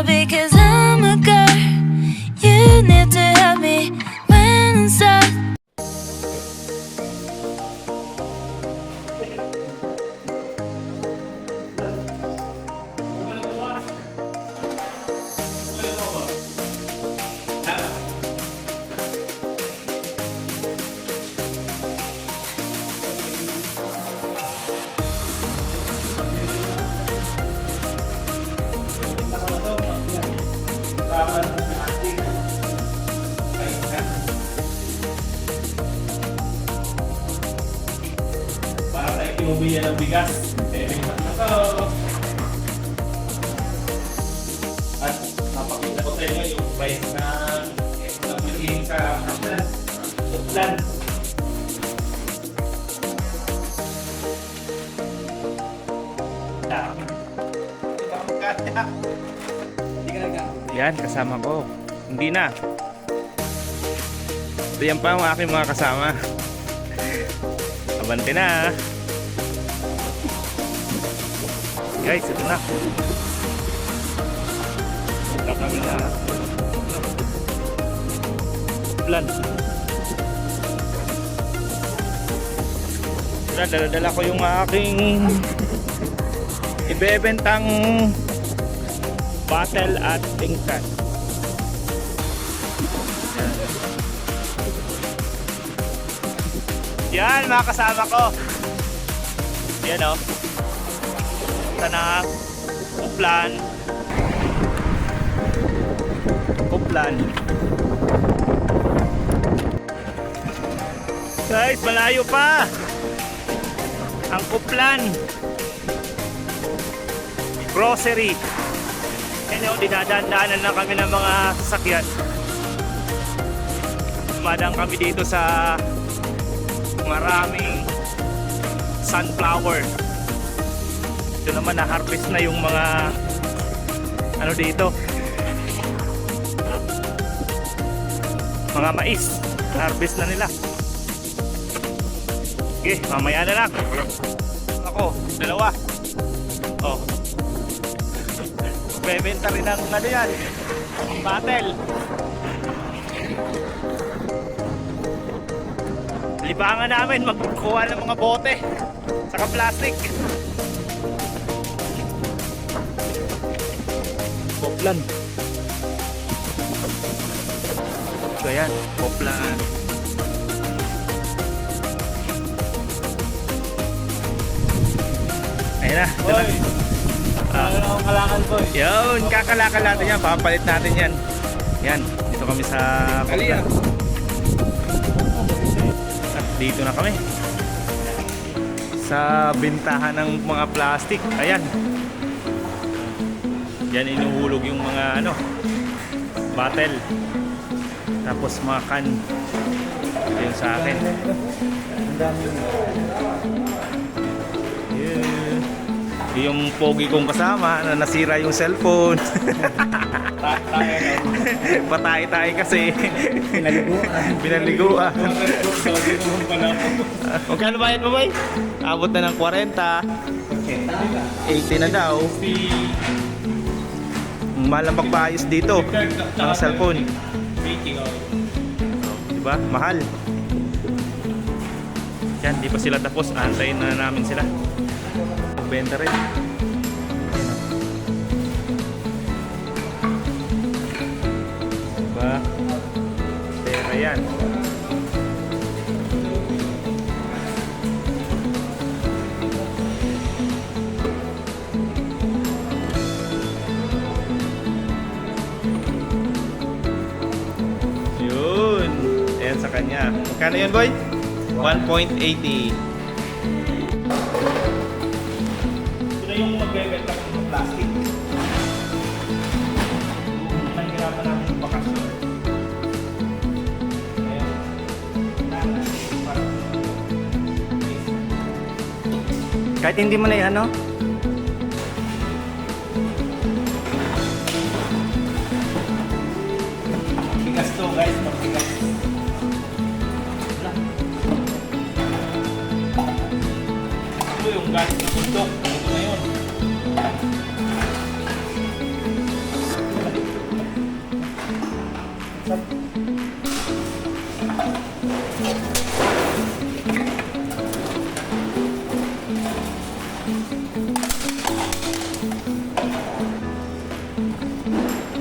because I'm a girl. You need to help me when I'm stuck. Para tayo kinubiya ng bigas. At napakita ko sa inyo yung price na napilihin sa plan. Yan, kasama ko. Hindi na. Ito yan pa ang aking mga kasama. Abante na. Guys, ito na. Ito kami na. Plan. Dala-dala ko yung aking ibebentang bottle at tingkan. Yan mga kasama ko. Yan o. Sana kuplan. Guys, malayo pa ang kuplan. Grocery. Yan o, dinadaan-daanan na kami ng mga sasakyan. Dumadaan kami dito sa maraming sunflower. Ito naman na-harvest na yung mga ano dito, mga mais. Harvest na nila. Okay, mamaya na lang. Ako, dalawa. Oh, bebenta rin ng ano yan, bottle. Libangan namin magkuha ng mga bote saka plastic. Poplan. So yan, poplan. Ayun na, ito na. Ano ang kalakan ko eh? Yun, kakalakal natin yan. Papalit natin yan. Yan, dito kami sa poplan. Dito na kami sa bintahan ng mga plastic. Ayan, yan inuhulog yung mga ano, bottle, tapos mga can. Yun sa akin. Yung pogi kong kasama na nasira yung cellphone. Patay-tay kasi. Pinaliguan. Magkano bayad mo, bay? Abot na ng 40. 80 na daw. Mahal ang pagpaayos dito ng cellphone. Diba? Mahal. Yan, di pa sila tapos. Antayin na namin sila. Magbenta rin. Diba? Pera yan. Yun. Ayan sa kanya. Magkano yun, boy? 1.80. Yung magbebenta ng plastic. Nahihirapan namin yung bakasyon. Kahit hindi mo na ano? Bigas to guys, pagbigas. Ito yung galing ng bundok. Ito na yun.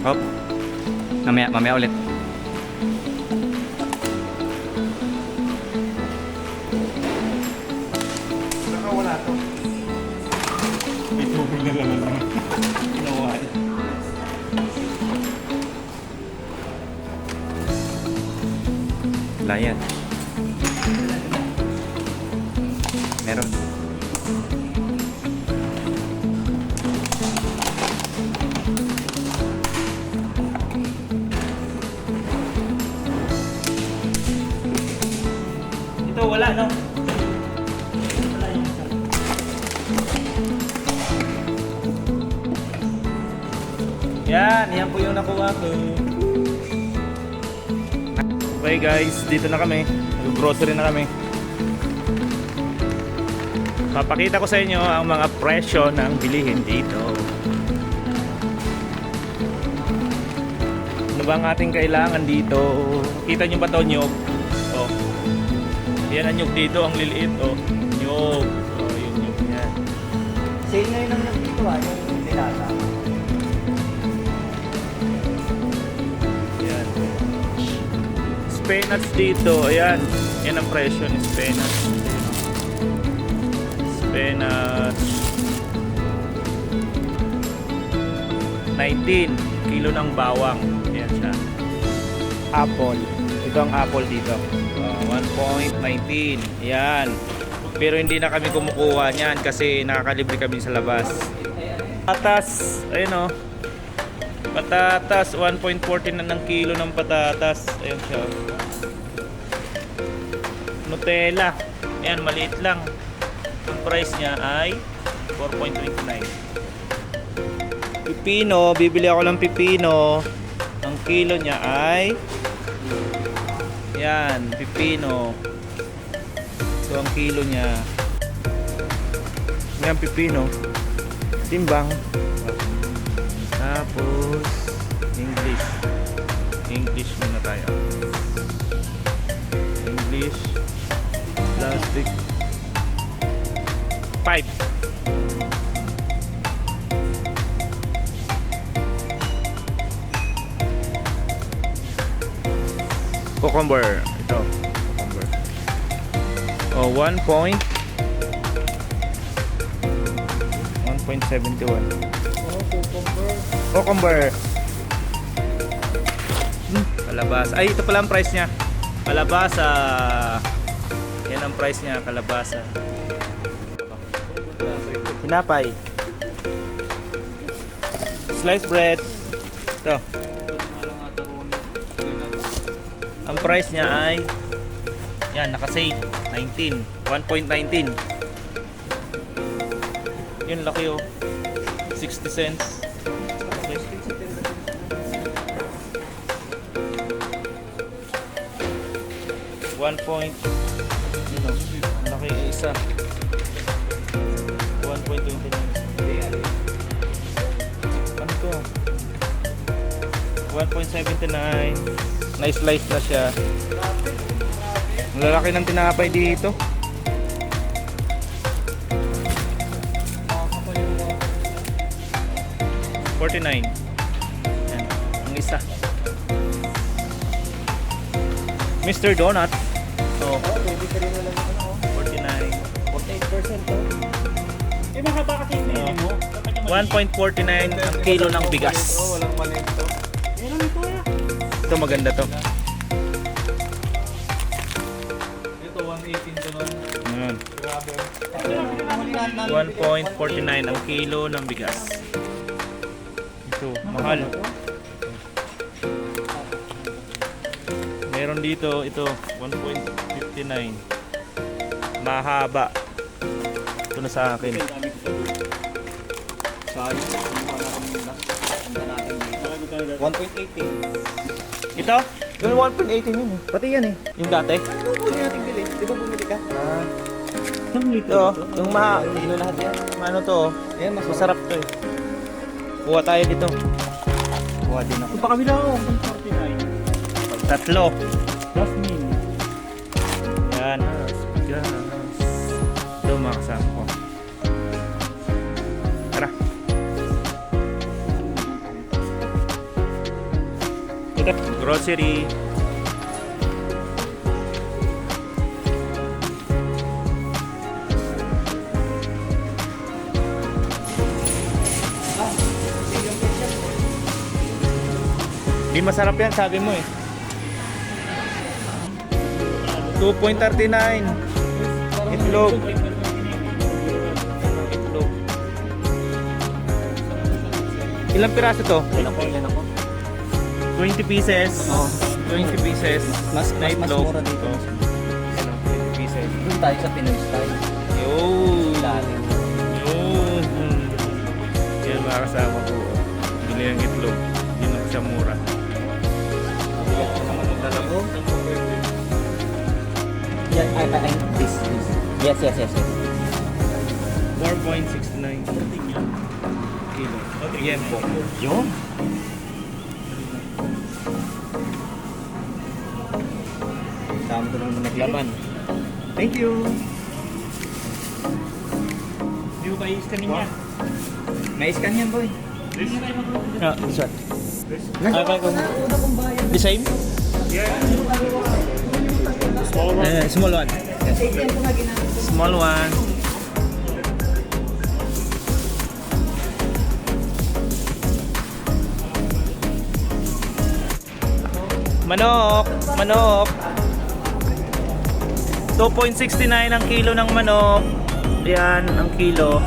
Hop. Mamaya ulit. Wala to. May tubig na lang. Ginawa. Wala yan. Meron. Ito wala no? Yan po yung nakuha ko. Okay guys, dito na kami. Grocery na kami. Papakita ko sa inyo ang mga presyo ng bilihin dito. Ano ba ang ating kailangan dito? Kita nyo ba ito, nyog? Oh. Yan ang nyog dito, ang liliit. Oh. Nyog. Oh, yung nyog yan. Sale ngayon ang nagdito yung dilata. Yan. Spinach dito. Ayan. Yan ang presyo ni spinach. Spinach 19 kilo ng bawang. Ayan siya. Apple. Ito ang apple dito. 1.19. Ayan. Pero hindi na kami kumukuha niyan kasi nakakalibre kami sa labas. Patatas. Ayun o. Patatas. 1.14 na ng kilo ng patatas. Ayan siya. Nutella. Ayan, maliit lang. Ang price niya ay 4.29. Pipino, bibili ako ng pipino. Ang kilo niya ay yan, pipino. So ang kilo niya yan, pipino. Timbang. Tapos English muna tayo. English plastic 5. Cucumber. Ito. Cucumber. Oh, 1.71. Cucumber. Kalabasa. Ay, ito pala ang price niya. Kalabasa. Yan ang price niya, kalabasa. Tinapay. Sliced bread. Ito. Ang price niya ay yan, naka-save 19, 1.19. Yun, laki oh. 60 cents. One point, yun oh, laki isa. 1.29. Ano to? 1.79. Na-slice na siya. Ang lalaki ng tinapay dito. $49. Yan. Ang isa. Mr. Donut. So, 49. 48% to. Eh, mahaba kasi yung mo. 1.49 ang kilo ng bigas. Walang mali ito. Meron ito Ito maganda to. Ito 118 to nun. Ayan. Grabe. 1.49 ang kilo ng bigas. Ito, mahal. Meron dito, ito, 1.59. Mahaba. Ito na sa akin. Sayang. 1.18. Ito? Yung 1.18 yun eh. Pati yan eh. Yung dati? Ano po natin bili? Di ba bumili ka? Ito, yung Ano lahat yan? ano to, Yan, mas masarap to eh. Kuha tayo dito. Kuha din ako. Pa kabila ko, 49. Tatlo. Jasmine. Yan. Gas. Ito mga kasama ko. Tara. Grocery. Di masarap yan, sabi mo eh. 2.39. Itlog. Itlog. Ilang piraso to? Yan ako. 20 pieces. Oo. 20 pieces. Mas na itlog. mura dito. Yan o, 20 pieces. Doon tayo sa Pinoy style. Yun. Lalim. Yun. Yan mga kasama ko. Bili ng itlog. Yun ang siya mura. Bigat ko naman yung dala ko. Yan, this. Yes. 4.69 kilo. Yan po. Yun. Tama ko naman naglaban. Thank you. Hindi mo ba i-scan yan? May scan yan, boy. This one. The same? Small one. Small one. Manok. 2.69 ang kilo ng manok. Yan ang kilo.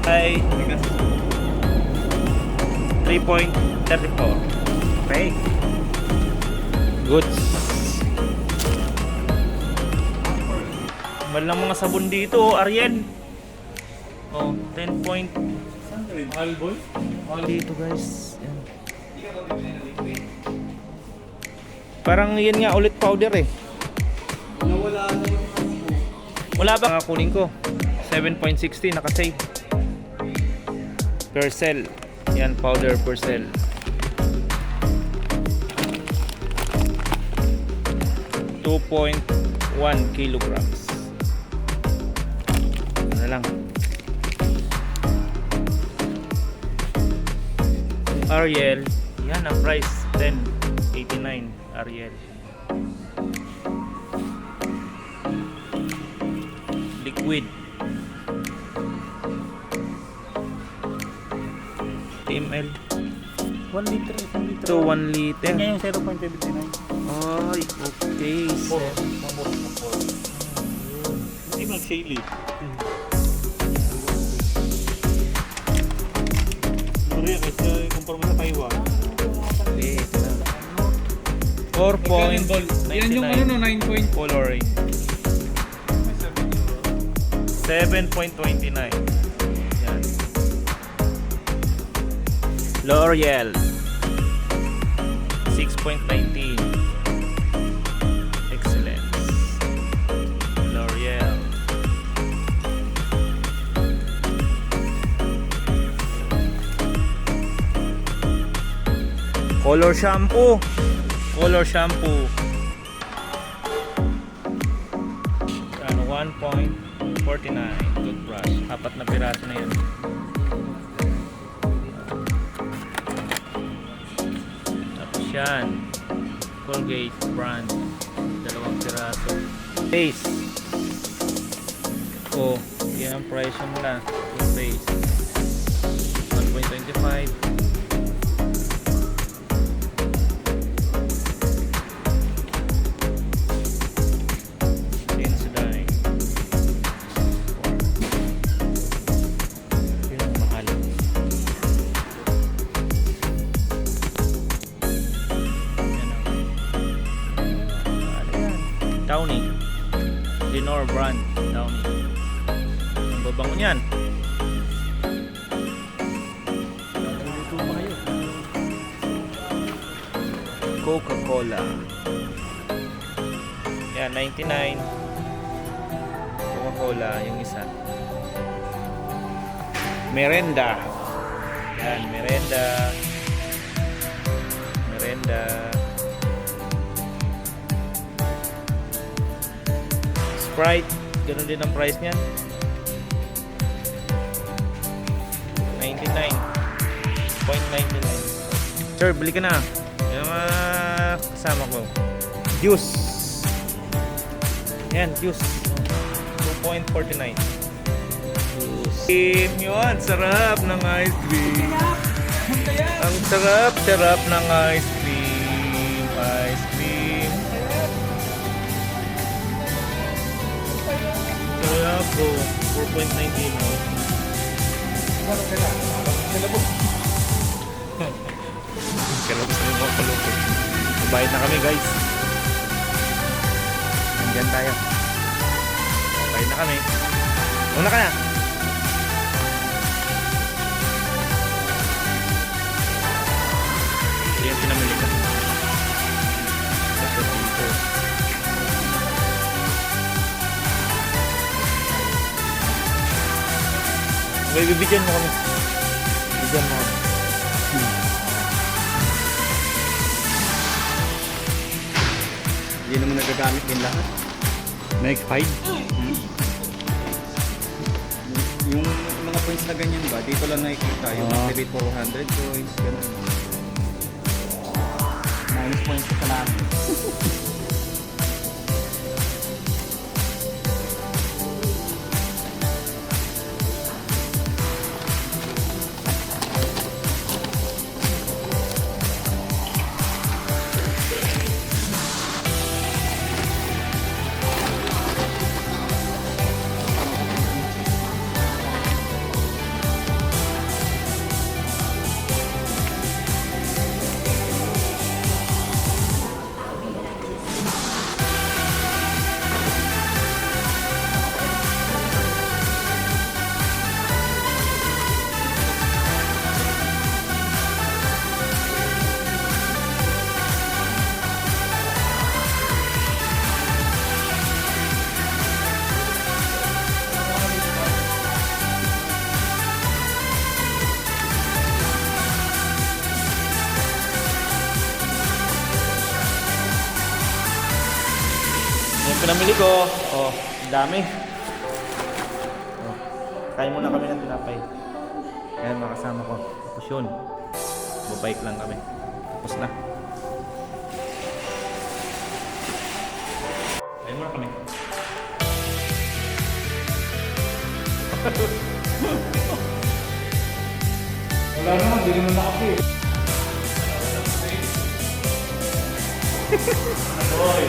Ay 3.34. Okay. Goods. Mahal lang mga sabon dito, Ariel. Oh, 10 point. Mahal boy? Mahal dito, guys. Yan. Parang yan nga ulit powder eh. Wala ba? Kunin ko. 7.60 naka-save. Percel. Yan, powder percel. .1 kilograms. Ano lang. Ariel. Yan ang price. 10.89 Ariel. Liquid. ml. 1 liter, 1 liter. So 1 liter. Yan yung 0.79. Ay, okay. Hindi mag-shale. Korea kasi kumpara mo sa Taiwan. 4.99. Yan yung ano no, 9 point. Coloring. 7.29. Yan. L'Oreal. 6.19. Excellence. L'Oreal. Color shampoo. Color shampoo. Ano, 1.49 toothbrush. 4 na piraso na yan. Tapos yan. Colgate brand. 2 piraso. Paste. Oh, yan ang price nila. Yung paste. 1.25. Downy. Lenore brand. Downy. Ang babango niyan. Coca-Cola. Yan, 99. Coca-Cola, yung isa. Merenda. Yan, merenda. Merenda. Sprite, ganun din ang price niyan. $99.99. Sir, bili ka na. Yung mga kasama ko. Juice. Yan, juice. 2.49. Cream yun. Sarap ng ice cream. Ang sarap ng ice cream. Ice cream. Sarap po. 4.19. Kalabos na yung mga kalupot. Bayad na kami, guys. Nandyan tayo. Bayad na kami. Una ka na. Yan pinamili ko. Ito dito. Okay, bibigyan mo kami. Bibigyan mo kami. Hindi naman nagagamit din lahat. Na-expired? Yung mga points na ganyan ba, dito lang nakikita. Yung activate 400 points, gano'n. Minus points sa lahat. Yung pinamili ko, oh, dami. Oh, kain muna kami ng tinapay. Ayan, mga kasama ko. Tapos yun, babike lang kami. Tapos na. Kain muna kami. Wala naman, hindi naman nakapi. Oy!